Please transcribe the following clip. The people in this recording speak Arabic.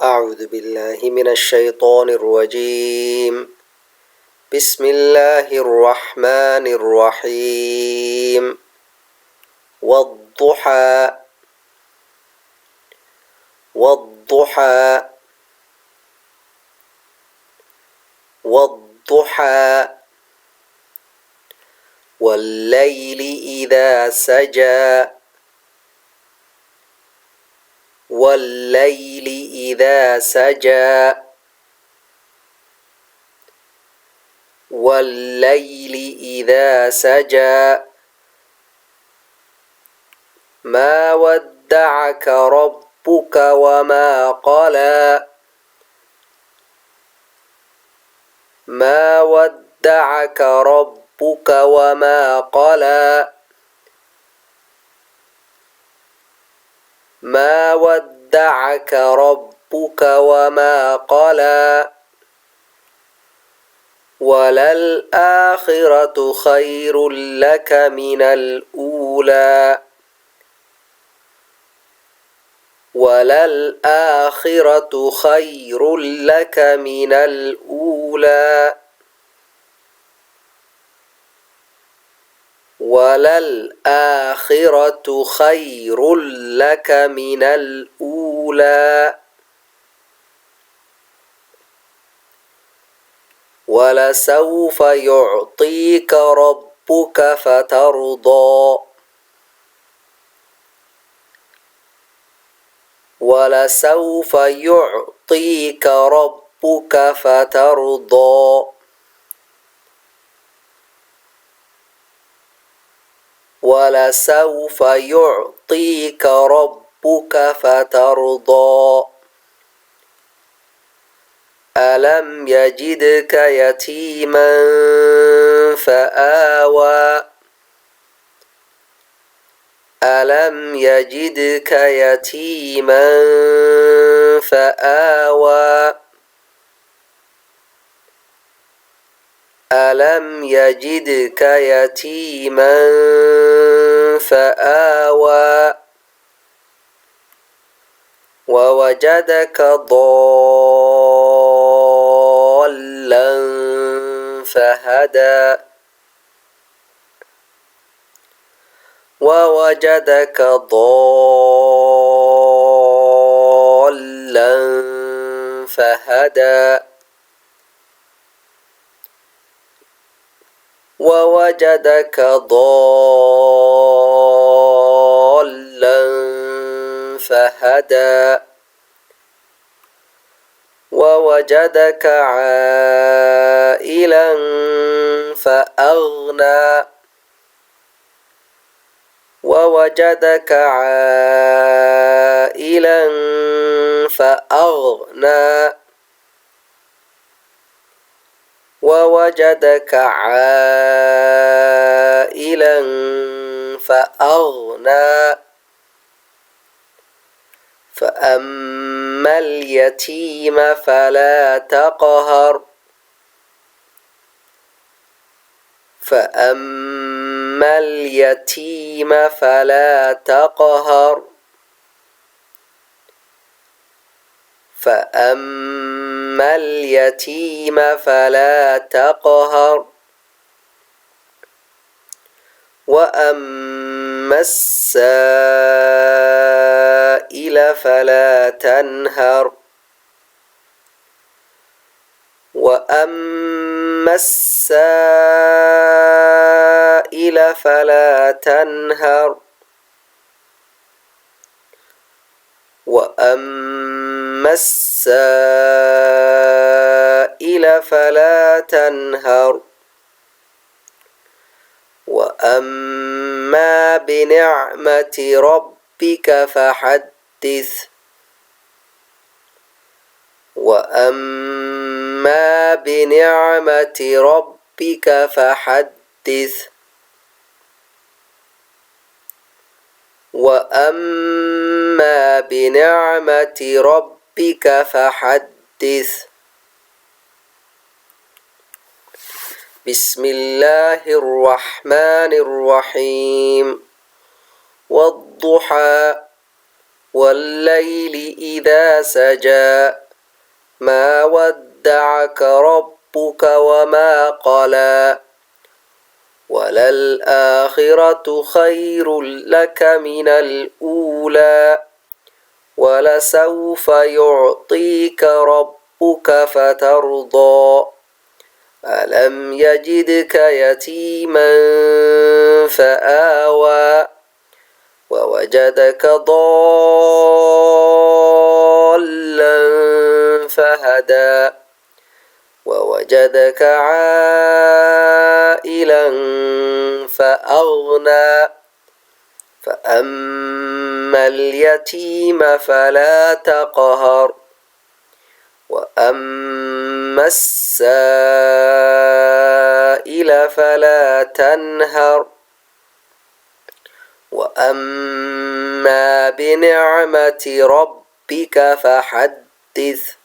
أعوذ بالله من الشيطان الرجيم. بسم الله الرحمن الرحيم. والضحى والضحى والضحى والليل إذا سجى والليل إذا سجى والليل إذا سجى ما ودعك ربك وما قلى ما ودعك ربك وما قلى ما ودعك ربك وما قلى وللآخرة خير لك من الأولى وللآخرة خير لك من الأولى وللآخرة خير لك من الأولى ولسوف يعطيك ربك فترضى ولسوف يعطيك ربك فترضى ولسوف يعطيك ربك فترضى ألم يجدك يتيما فآوى ألم يجدك يتيما فآوى ألم يجدك يتيما فآوى ووجدك ضالا فهدى ووجدك ضالا فهدى ووجدك ضالا فهدى ووجدك عائلا فأغنى ووجدك عائلا فأغنى ووجدك عائلا فأغنى فأما اليتيم فلا تقهر فأما اليتيم فلا تقهر فأما اليتيم فلا تقهر وأما السائل فلا تنهر وأما السائل فلا تنهر وأما السائل فلا تنهر وأما بنعمة ربك فحدث وأما بنعمة ربك فحدث وأما بنعمة ربك فحدث بسم الله الرحمن الرحيم والضحى والليل إذا سجى ما ودعك ربك وما قلى وللآخرة خير لك من الأولى ولسوف يعطيك ربك فترضى ألم يجدك يتيما فآوى ووجدك ضالا فهدى ووجدك عائلا فأغنى فأما اليتيم فلا تقهر وأما السائل فلا تنهر وأما بنعمة ربك فحدث